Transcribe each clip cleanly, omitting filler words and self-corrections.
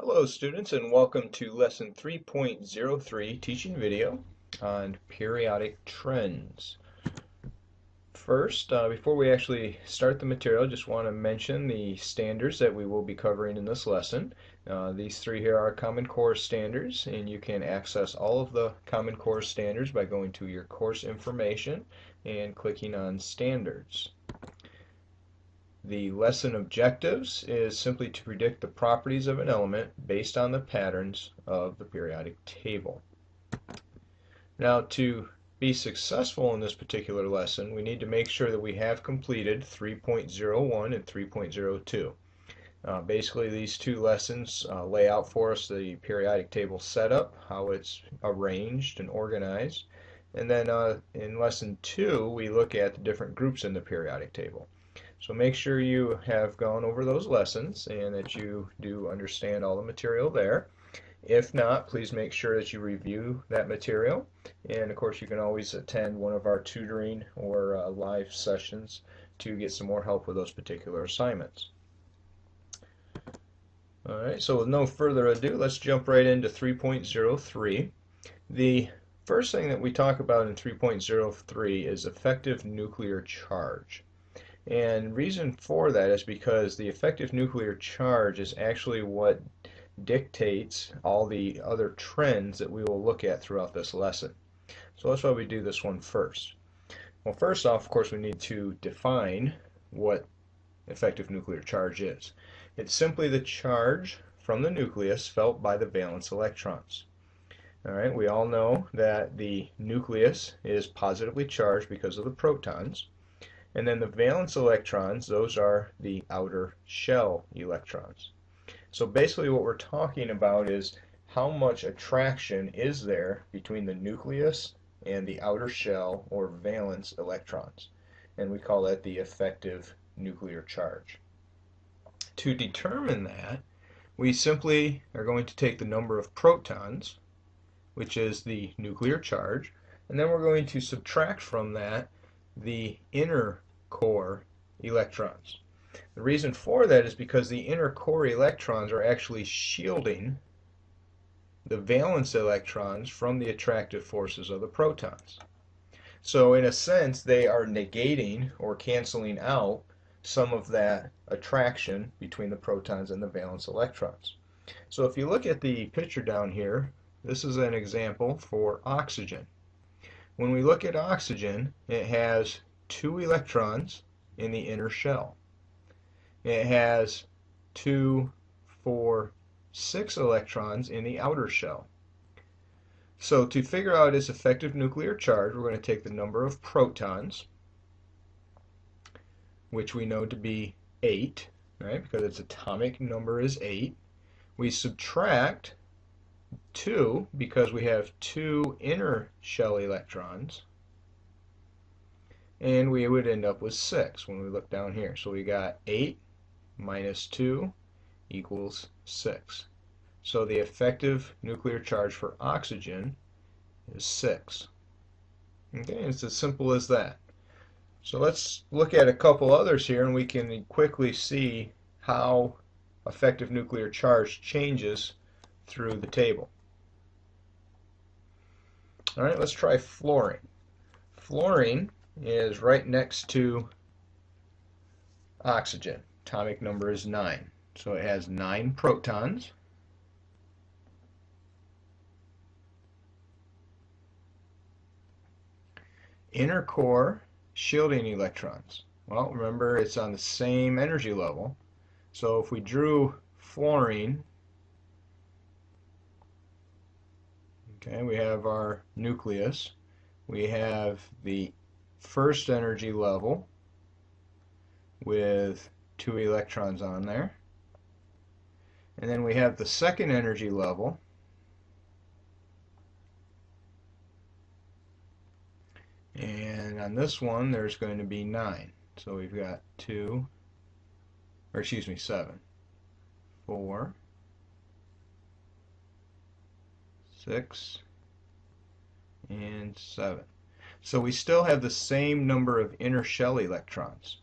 Hello students and welcome to lesson 3.03 teaching video on periodic trends. First, before we actually start the material, I just want to mention the standards that we will be covering in this lesson. These three here are Common Core standards, and you can access all of the Common Core standards by going to your course information and clicking on standards. The lesson objectives is simply to predict the properties of an element based on the patterns of the periodic table. Now, to be successful in this particular lesson, we need to make sure that we have completed 3.01 and 3.02. Basically, these two lessons lay out for us the periodic table setup, how it's arranged and organized. And then in lesson 2, we look at the different groups in the periodic table. So make sure you have gone over those lessons and that you do understand all the material there. If not, please make sure that you review that material. And of course, you can always attend one of our tutoring or live sessions to get some more help with those particular assignments. Alright, so with no further ado, let's jump right into 3.03. The first thing that we talk about in 3.03 is effective nuclear charge. And reason for that is because the effective nuclear charge is actually what dictates all the other trends that we will look at throughout this lesson. So that's why we do this one first. Well, first off, of course, we need to define what effective nuclear charge is. It's simply the charge from the nucleus felt by the valence electrons. All right, we all know that the nucleus is positively charged because of the protons. And then the valence electrons, those are the outer shell electrons. So basically what we're talking about is how much attraction is there between the nucleus and the outer shell or valence electrons. And we call that the effective nuclear charge. To determine that, we simply are going to take the number of protons, which is the nuclear charge, and then we're going to subtract from that the inner core electrons. The reason for that is because the inner core electrons are actually shielding the valence electrons from the attractive forces of the protons. So in a sense, they are negating or canceling out some of that attraction between the protons and the valence electrons. So if you look at the picture down here, this is an example for oxygen. When we look at oxygen, it has 2 electrons in the inner shell. It has 2, 4, 6 electrons in the outer shell. So to figure out its effective nuclear charge, we're going to take the number of protons, which we know to be 8, right? Because its atomic number is 8. We subtract 2 because we have 2 inner shell electrons, and we would end up with 6 when we look down here. So we got 8 minus 2 equals 6. So the effective nuclear charge for oxygen is 6. Okay, it's as simple as that. So let's look at a couple others here and we can quickly see how effective nuclear charge changes through the table. Alright, let's try fluorine. Fluorine is right next to oxygen. Atomic number is 9. So it has 9 protons. Inner core shielding electrons. Well, remember it's on the same energy level. So if we drew fluorine, okay, we have our nucleus. We have the first energy level with 2 electrons on there. And then we have the second energy level, and on this one there's going to be 9. So we've got 7, 4, 6, and 7. So we still have the same number of inner shell electrons.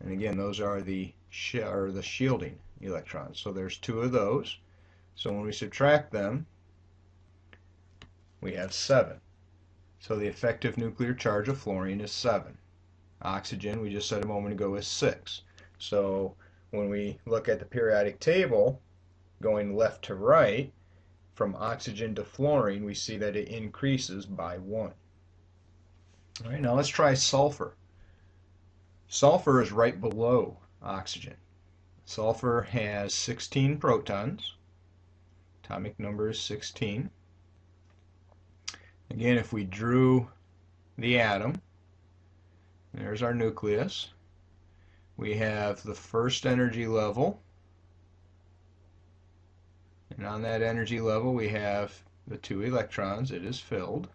And again, those are the shielding electrons. So there's 2 of those. So when we subtract them, we have 7. So the effective nuclear charge of fluorine is 7. Oxygen, we just said a moment ago, is 6. So when we look at the periodic table, going left to right, from oxygen to fluorine, we see that it increases by 1. All right, now let's try sulfur. Sulfur is right below oxygen. Sulfur has 16 protons. Atomic number is 16. Again, if we drew the atom, there's our nucleus. We have the first energy level, and on that energy level we have the 2 electrons. It is filled.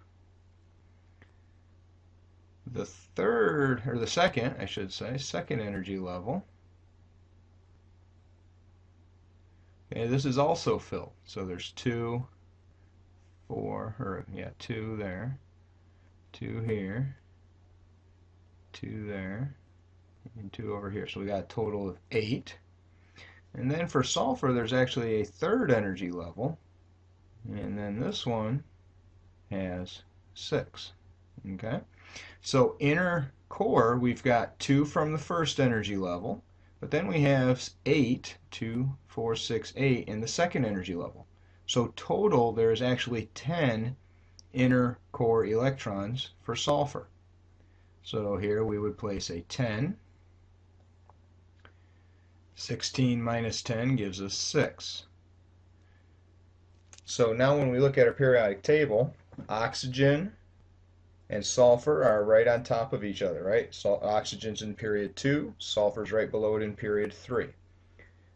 The third, or the second, I should say, second energy level, okay, this is also filled. So there's 2, 2 there, 2 here, 2 there, and 2 over here. So we got a total of 8. And then for sulfur, there's actually a third energy level, and then this one has 6. Okay, so inner core, we've got 2 from the first energy level, but then we have 8, 2, 4, 6, 8 in the second energy level. So total, there's actually 10 inner core electrons for sulfur. So here we would place a 10. 16 minus 10 gives us 6. So now when we look at our periodic table, oxygen and sulfur are right on top of each other, right? So oxygen's in period 2, sulfur's right below it in period 3.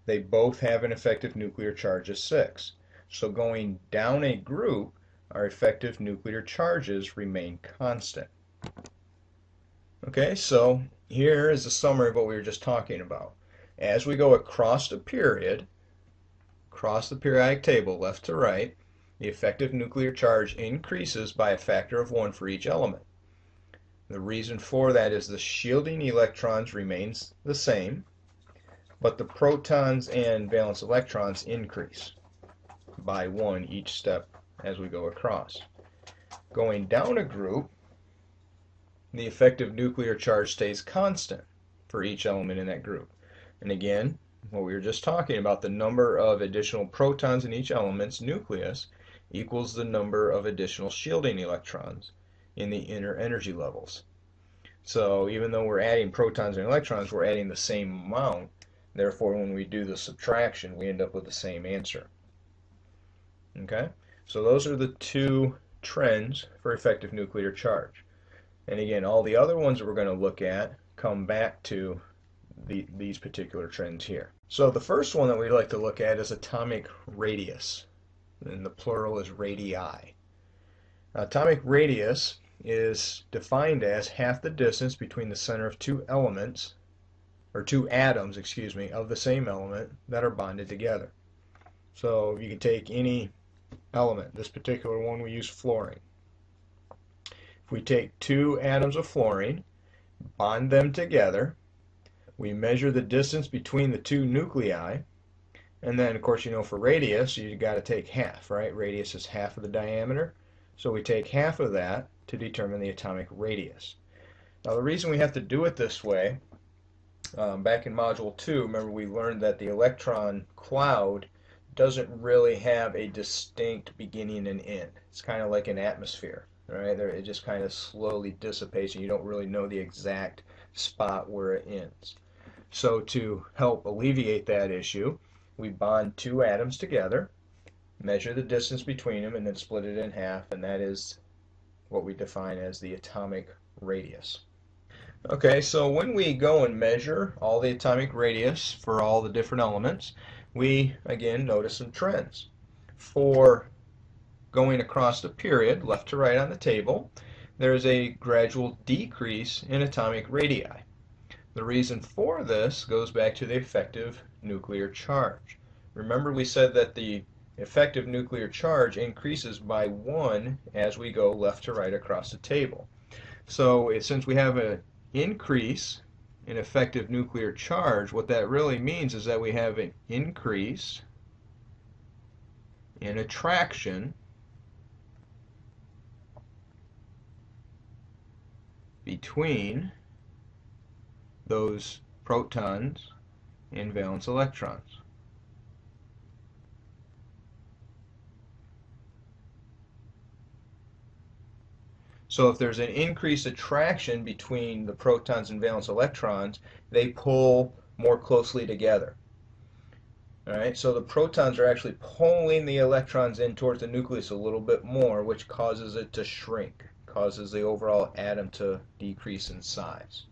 They both have an effective nuclear charge of 6. So going down a group, our effective nuclear charges remain constant. Okay, so here is a summary of what we were just talking about. As we go across the period, across the periodic table, left to right, the effective nuclear charge increases by a factor of 1 for each element. The reason for that is the shielding electrons remains the same, but the protons and valence electrons increase by 1 each step as we go across. Going down a group, the effective nuclear charge stays constant for each element in that group. And again, what we were just talking about, the number of additional protons in each element's nucleus equals the number of additional shielding electrons in the inner energy levels. So even though we're adding protons and electrons, we're adding the same amount. Therefore, when we do the subtraction, we end up with the same answer. Okay? So those are the 2 trends for effective nuclear charge. And again, all the other ones that we're going to look at come back to these particular trends here. So the first one that we'd like to look at is atomic radius, and the plural is radii. Atomic radius is defined as half the distance between the center of 2 elements, or 2 atoms, excuse me, of the same element that are bonded together. So you can take any element. This particular one, we use fluorine. If we take 2 atoms of fluorine, bond them together, we measure the distance between the 2 nuclei, and then, of course, you know, for radius, you've got to take half, right? Radius is half of the diameter, so we take half of that to determine the atomic radius. Now, the reason we have to do it this way, back in Module 2, remember we learned that the electron cloud doesn't really have a distinct beginning and end. It's kind of like an atmosphere, right? It just kind of slowly dissipates, and you don't really know the exact spot where it ends. So to help alleviate that issue, we bond 2 atoms together, measure the distance between them, and then split it in half, and that is what we define as the atomic radius. Okay, so when we go and measure all the atomic radius for all the different elements, we again notice some trends. For going across the period, left to right on the table, there is a gradual decrease in atomic radii. The reason for this goes back to the effective nuclear charge. Remember, we said that the effective nuclear charge increases by 1 as we go left to right across the table. So since we have an increase in effective nuclear charge, what that really means is that we have an increase an attraction between those protons and valence electrons. So if there's an increased attraction between the protons and valence electrons, they pull more closely together. All right, so the protons are actually pulling the electrons in towards the nucleus a little bit more, which causes it to shrink, causes the overall atom to decrease in size.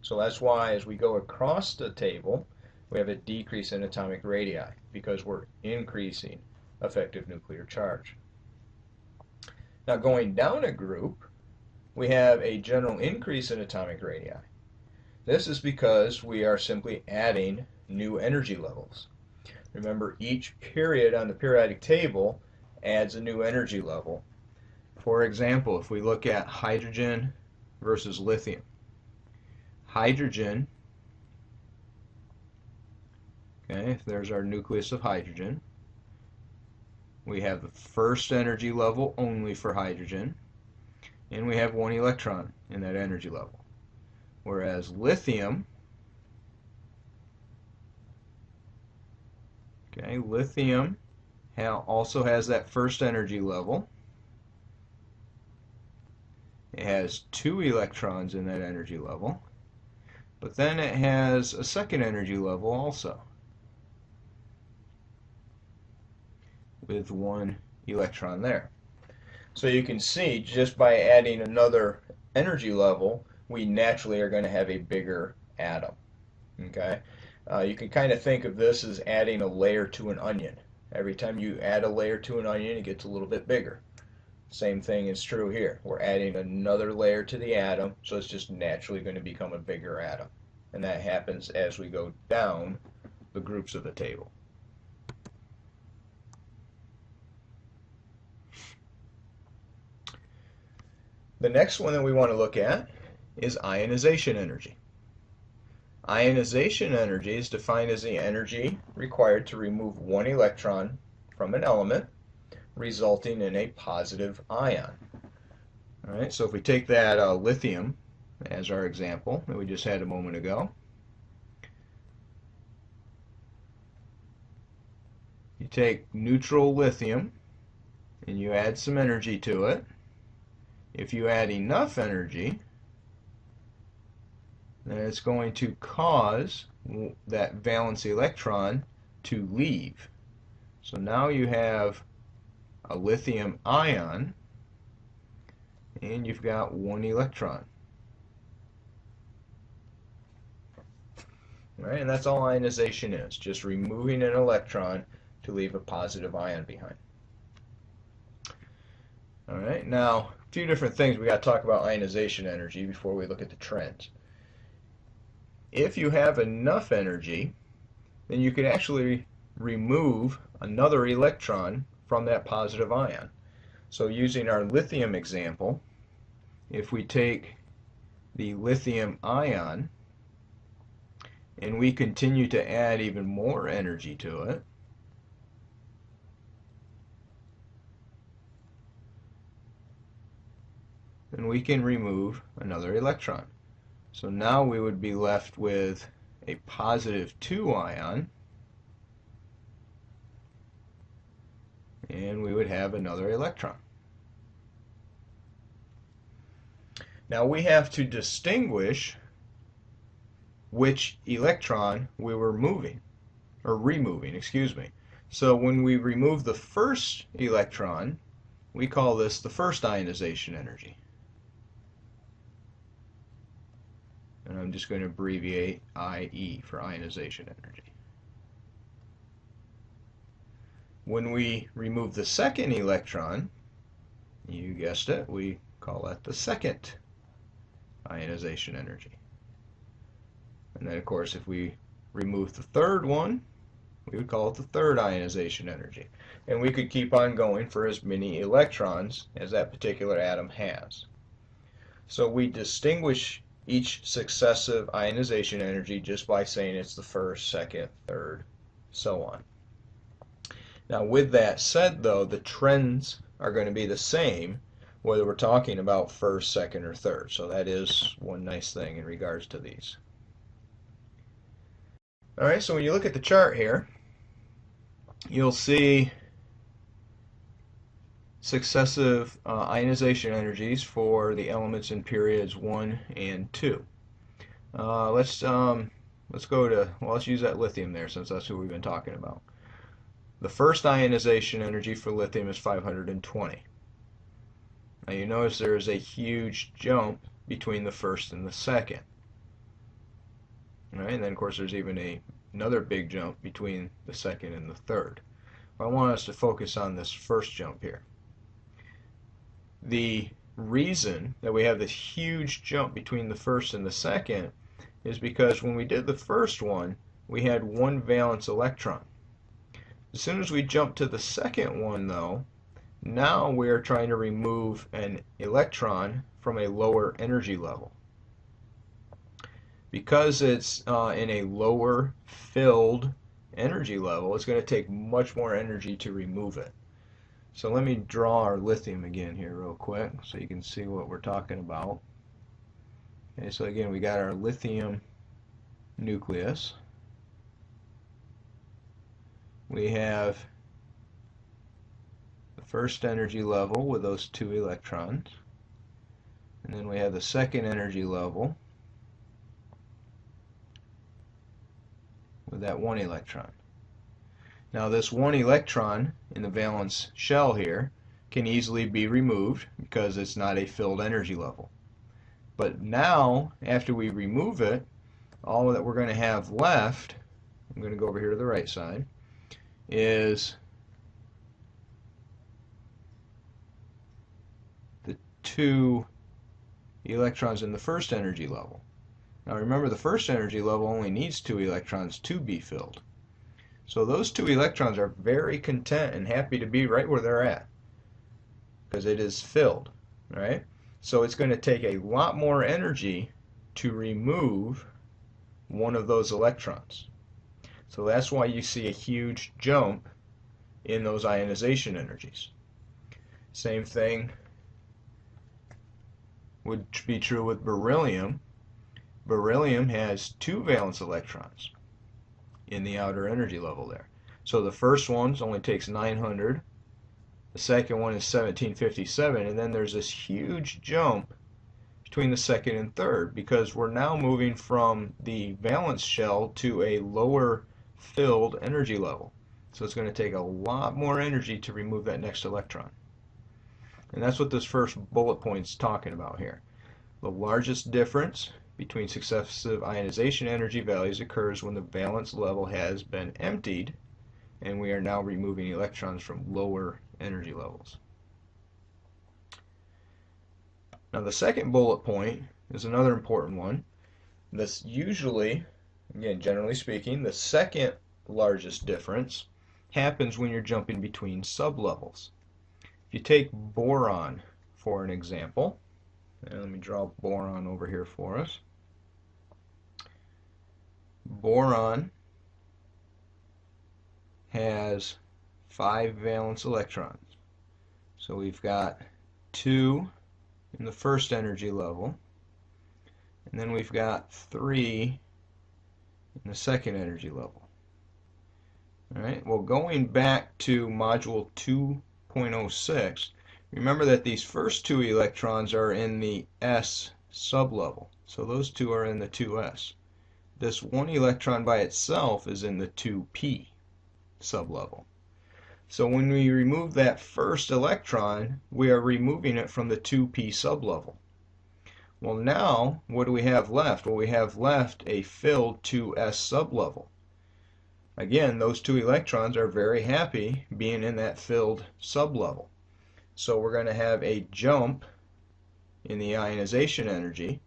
So that's why as we go across the table, we have a decrease in atomic radii, because we're increasing effective nuclear charge. Now going down a group, we have a general increase in atomic radii. This is because we are simply adding new energy levels. Remember, each period on the periodic table adds a new energy level. For example, if we look at hydrogen versus lithium. Hydrogen, okay, there's our nucleus of hydrogen. We have the first energy level only for hydrogen, and we have 1 electron in that energy level. Whereas lithium, okay, lithium also has that first energy level. It has 2 electrons in that energy level, but then it has a second energy level also with 1 electron there. So you can see just by adding another energy level, we naturally are going to have a bigger atom. Okay, you can kind of think of this as adding a layer to an onion. Every time you add a layer to an onion, it gets a little bit bigger. Same thing is true here. We're adding another layer to the atom, so it's just naturally going to become a bigger atom. And that happens as we go down the groups of the table. The next one that we want to look at is ionization energy. Ionization energy is defined as the energy required to remove 1 electron from an element, resulting in a positive ion. All right, so if we take that lithium as our example that we just had a moment ago, you take neutral lithium and you add some energy to it. If you add enough energy, then it's going to cause that valence electron to leave. So now you have a lithium ion and you've got 1 electron. All right, and that's all ionization is, just removing an electron to leave a positive ion behind. All right, now a few different things we got to talk about ionization energy before we look at the trends. If you have enough energy, then you could actually remove another electron from that positive ion. So using our lithium example, if we take the lithium ion and we continue to add even more energy to it, then we can remove another electron. So now we would be left with a positive 2 ion, and we would have another electron. Now we have to distinguish which electron we were removing, excuse me. So when we remove the first electron, we call this the first ionization energy. And I'm just going to abbreviate IE for ionization energy. When we remove the second electron, you guessed it, we call that the second ionization energy. And then of course if we remove the third one, we would call it the third ionization energy. And we could keep on going for as many electrons as that particular atom has. So we distinguish each successive ionization energy just by saying it's the first, second, third, so on. Now, with that said, though, the trends are going to be the same whether we're talking about first, second, or third. So that is one nice thing in regards to these. All right, so when you look at the chart here, you'll see successive ionization energies for the elements in periods 1 and 2. Let's go to, well, let's use that lithium there since that's who we've been talking about. The first ionization energy for lithium is 520. Now you notice there is a huge jump between the first and the second. All right, and then of course there's even another big jump between the second and the third. I want us to focus on this first jump here. The reason that we have this huge jump between the first and the second is because when we did the first one, we had one valence electron. As soon as we jump to the second one, though, now we are trying to remove an electron from a lower energy level. Because it's in a lower filled energy level, it's going to take much more energy to remove it. So let me draw our lithium again here real quick so you can see what we're talking about. Okay, so again, we got our lithium nucleus. We have the first energy level with those 2 electrons. And then we have the second energy level with that 1 electron. Now this 1 electron in the valence shell here can easily be removed because it's not a filled energy level. But now, after we remove it, all that we're going to have left, I'm going to go over here to the right side, is the 2 electrons in the first energy level. Now remember, the first energy level only needs 2 electrons to be filled. So those 2 electrons are very content and happy to be right where they're at because it is filled, right? So it's going to take a lot more energy to remove one of those electrons. So that's why you see a huge jump in those ionization energies. Same thing would be true with beryllium. Beryllium has 2 valence electrons in the outer energy level there. So the first one only takes 900, the second one is 1757, and then there's this huge jump between the second and third because we're now moving from the valence shell to a lower filled energy level. So it's going to take a lot more energy to remove that next electron. And that's what this first bullet point is talking about here. The largest difference between successive ionization energy values occurs when the valence level has been emptied and we are now removing electrons from lower energy levels. Now the second bullet point is another important one. This usually, again generally speaking, the second largest difference happens when you're jumping between sublevels. If you take boron for an example, and let me draw boron over here for us. Boron has 5 valence electrons. So we've got 2 in the first energy level, and then we've got 3 in the second energy level. Alright, well, going back to module 2.06, remember that these first 2 electrons are in the S sublevel. So those 2 are in the 2s. This 1 electron by itself is in the 2p sublevel. So when we remove that first electron, we are removing it from the 2p sublevel. Well, now what do we have left? Well, we have left a filled 2s sublevel. Again, those 2 electrons are very happy being in that filled sublevel. So we're going to have a jump in the ionization energy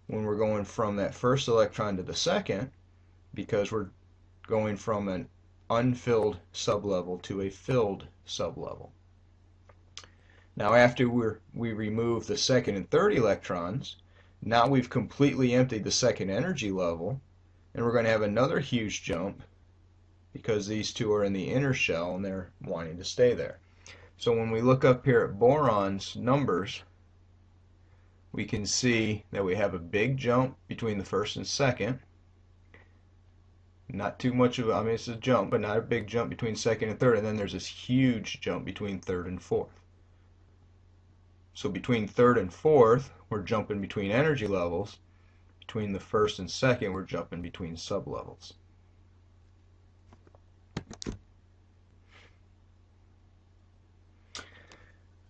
when we're going from that first electron to the second, because we're going from an unfilled sublevel to a filled sublevel. Now after we remove the second and third electrons, now we've completely emptied the second energy level, and we're going to have another huge jump because these two are in the inner shell and they're wanting to stay there. So when we look up here at boron's numbers, we can see that we have a big jump between the first and second. Not too much of, I mean, it's a jump, but not a big jump between second and third, and then there's this huge jump between third and fourth. So between third and fourth, we're jumping between energy levels. Between the first and second, we're jumping between sublevels.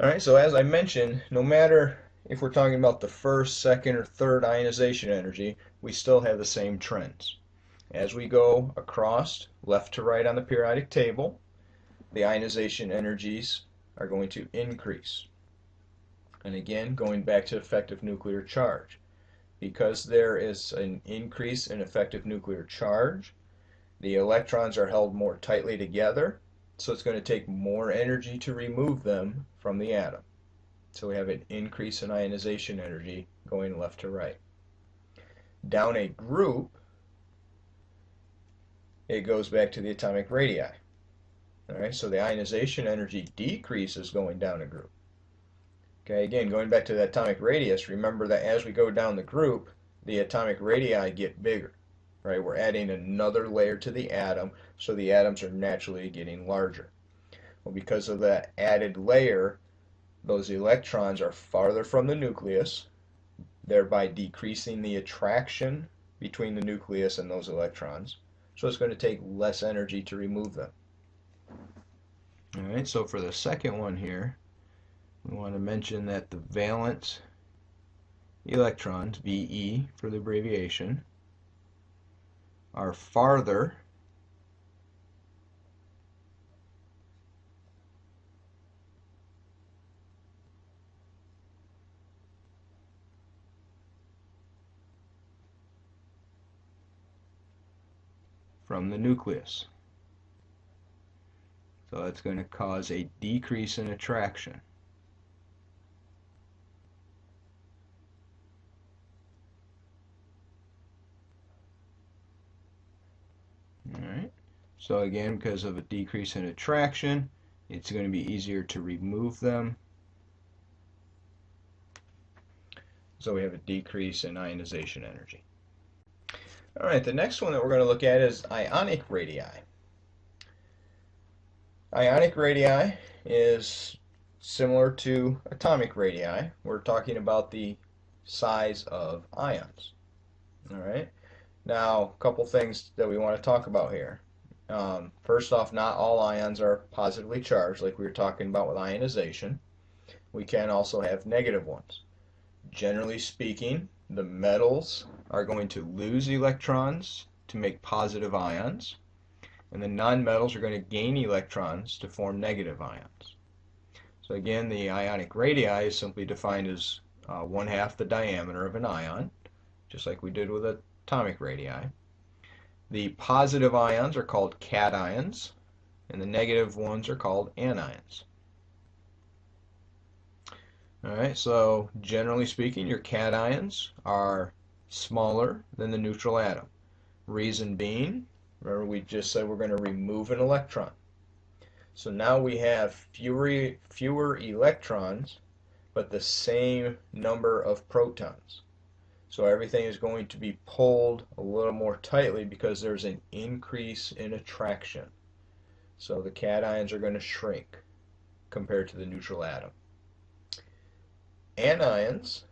Alright, so as I mentioned, no matter if we're talking about the first, second, or third ionization energy, we still have the same trends. As we go across left to right on the periodic table, the ionization energies are going to increase. And again, going back to effective nuclear charge. Because there is an increase in effective nuclear charge, the electrons are held more tightly together, so it's going to take more energy to remove them from the atom. So we have an increase in ionization energy going left to right. Down a group, it goes back to the atomic radii. Alright, so the ionization energy decreases going down a group. Okay, again, going back to the atomic radius, remember that as we go down the group, the atomic radii get bigger. Right, we're adding another layer to the atom, so the atoms are naturally getting larger. Well, because of that added layer, those electrons are farther from the nucleus, thereby decreasing the attraction between the nucleus and those electrons. So it's going to take less energy to remove them. Alright, so for the second one here, we want to mention that the valence electrons, VE for the abbreviation, are farther from the nucleus. So that's going to cause a decrease in attraction. Alright, so again, because of a decrease in attraction, it's going to be easier to remove them. So we have a decrease in ionization energy. Alright, the next one that we're going to look at is ionic radii. Ionic radii is similar to atomic radii. We're talking about the size of ions. Alright, now a couple things that we want to talk about here. First off, not all ions are positively charged like we were talking about with ionization. We can also have negative ones. Generally speaking, the metals are going to lose electrons to make positive ions, and the nonmetals are going to gain electrons to form negative ions. So again, the ionic radii is simply defined as 1/2 the diameter of an ion, just like we did with atomic radii. The positive ions are called cations, and the negative ones are called anions. Alright, so generally speaking, your cations are smaller than the neutral atom. Reason being, remember we just said we're going to remove an electron. So now we have fewer electrons, but the same number of protons. So everything is going to be pulled a little more tightly because there's an increase in attraction. So the cations are going to shrink compared to the neutral atom. Anions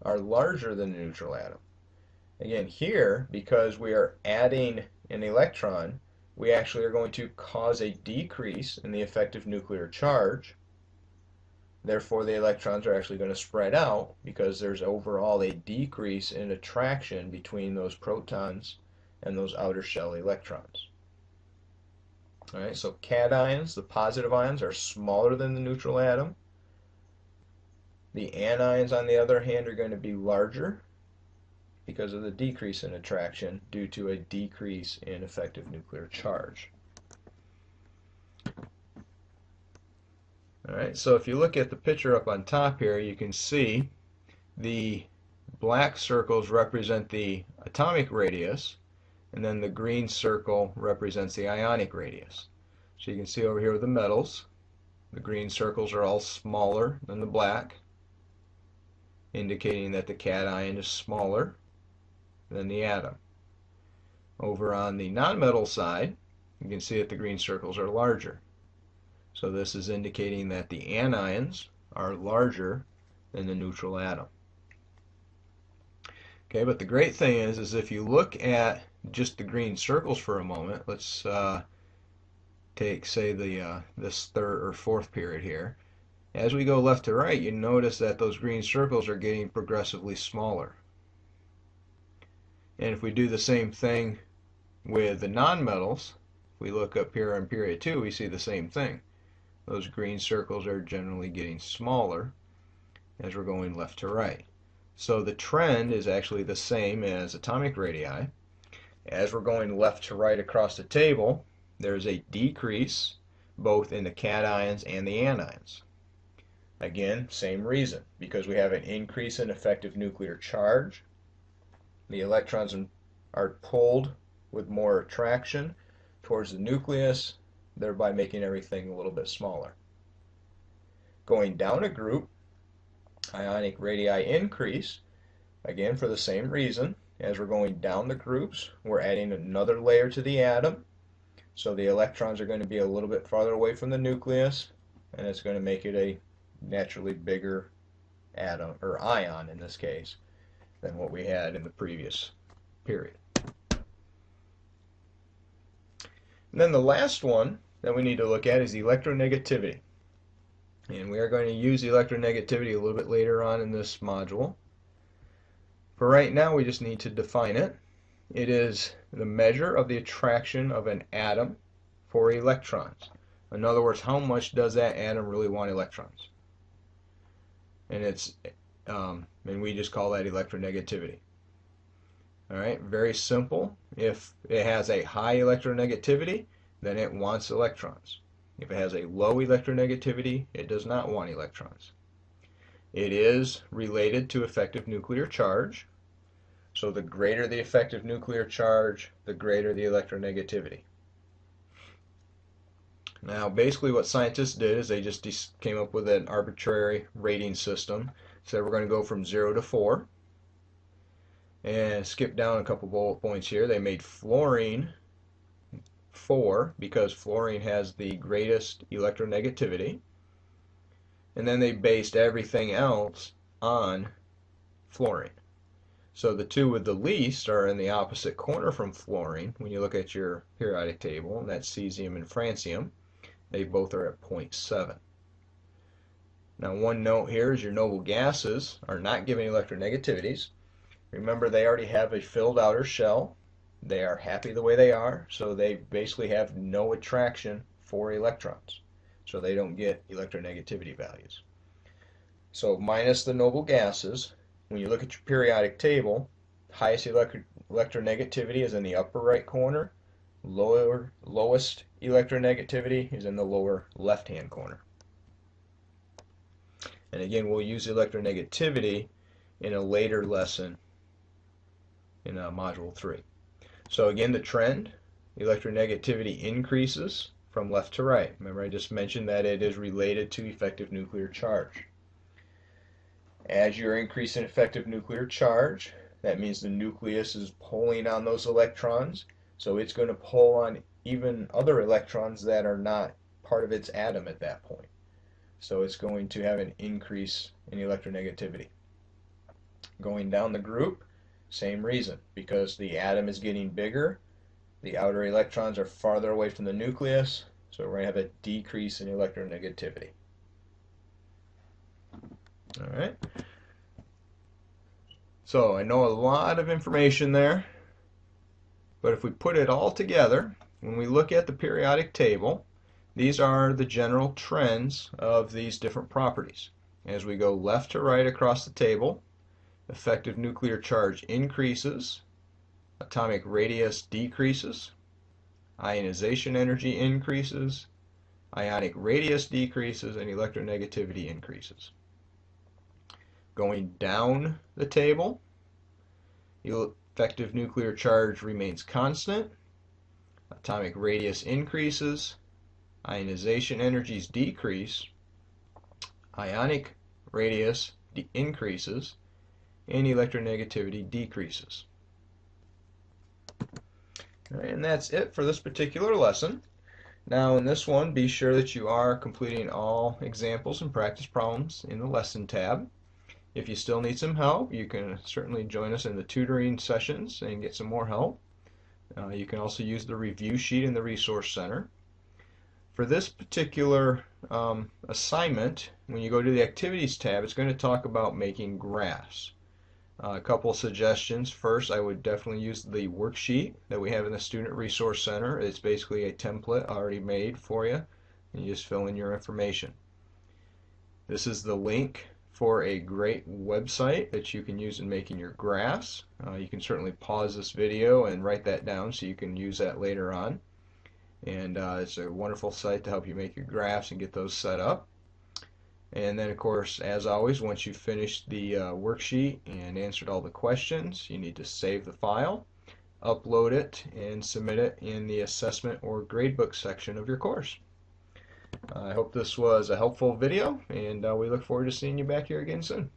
are larger than the neutral atom. Again, here, because we are adding an electron, we actually are going to cause a decrease in the effective nuclear charge. Therefore, the electrons are actually going to spread out because there's overall a decrease in attraction between those protons and those outer shell electrons. Alright, so cations, the positive ions, are smaller than the neutral atom. The anions, on the other hand, are going to be larger because of the decrease in attraction due to a decrease in effective nuclear charge. Alright, so if you look at the picture up on top here, you can see the black circles represent the atomic radius, and then the green circle represents the ionic radius. So you can see over here with the metals, the green circles are all smaller than the black, indicating that the cation is smaller than the atom. Over on the nonmetal side, you can see that the green circles are larger. So this is indicating that the anions are larger than the neutral atom. Okay, but the great thing is if you look at just the green circles for a moment, let's take, say, this third or fourth period here. As we go left to right, you notice that those green circles are getting progressively smaller. And if we do the same thing with the nonmetals, if we look up here on period 2, we see the same thing. Those green circles are generally getting smaller as we're going left to right. So the trend is actually the same as atomic radii. As we're going left to right across the table, there's a decrease both in the cations and the anions. Again, same reason, because we have an increase in effective nuclear charge. The electrons are pulled with more attraction towards the nucleus, thereby making everything a little bit smaller. Going down a group, ionic radii increase, again for the same reason. As we're going down the groups, we're adding another layer to the atom, so the electrons are going to be a little bit farther away from the nucleus, and it's going to make it a naturally bigger atom, or ion in this case, than what we had in the previous period. And then the last one that we need to look at is electronegativity. And we are going to use electronegativity a little bit later on in this module. For right now, we just need to define it. It is the measure of the attraction of an atom for electrons. In other words, how much does that atom really want electrons? And we just call that electronegativity. All right, very simple. If it has a high electronegativity, then it wants electrons. If it has a low electronegativity, it does not want electrons. It is related to effective nuclear charge. So the greater the effective nuclear charge, the greater the electronegativity. Now, basically what scientists did is they just came up with an arbitrary rating system. So we're going to go from 0 to 4. And skip down a couple bullet points here. They made fluorine 4 because fluorine has the greatest electronegativity. And then they based everything else on fluorine. So the two with the least are in the opposite corner from fluorine when you look at your periodic table, and that's cesium and francium. They both are at 0.7. Now, one note here is your noble gases are not given electronegativities. Remember, they already have a filled outer shell. They are happy the way they are, so they basically have no attraction for electrons. So they don't get electronegativity values. So minus the noble gases, when you look at your periodic table, highest electronegativity is in the upper right corner. Lowest electronegativity is in the lower left-hand corner. And again, we'll use electronegativity in a later lesson in Module 3. So again, the trend, electronegativity increases from left to right. Remember, I just mentioned that it is related to effective nuclear charge. As you're increasing effective nuclear charge, that means the nucleus is pulling on those electrons, so it's going to pull on even other electrons that are not part of its atom at that point. So it's going to have an increase in electronegativity. Going down the group, same reason, because the atom is getting bigger, the outer electrons are farther away from the nucleus, so we're going to have a decrease in electronegativity. All right. So I know a lot of information there, but if we put it all together, when we look at the periodic table, these are the general trends of these different properties. As we go left to right across the table, effective nuclear charge increases, atomic radius decreases, ionization energy increases, ionic radius decreases, and electronegativity increases. Going down the table, effective nuclear charge remains constant, atomic radius increases, ionization energies decrease, ionic radius increases, and electronegativity decreases. And that's it for this particular lesson. Now in this one, be sure that you are completing all examples and practice problems in the lesson tab. If you still need some help, you can certainly join us in the tutoring sessions and get some more help. You can also use the review sheet in the Resource Center. For this particular assignment, when you go to the Activities tab, it's going to talk about making graphs. A couple suggestions. First, I would definitely use the worksheet that we have in the Student Resource Center. It's basically a template already made for you, and you just fill in your information. This is the link for a great website that you can use in making your graphs. You can certainly pause this video and write that down so you can use that later on. And it's a wonderful site to help you make your graphs and get those set up. And then, of course, as always, once you've finished the worksheet and answered all the questions, you need to save the file, upload it, and submit it in the assessment or gradebook section of your course. I hope this was a helpful video, and we look forward to seeing you back here again soon.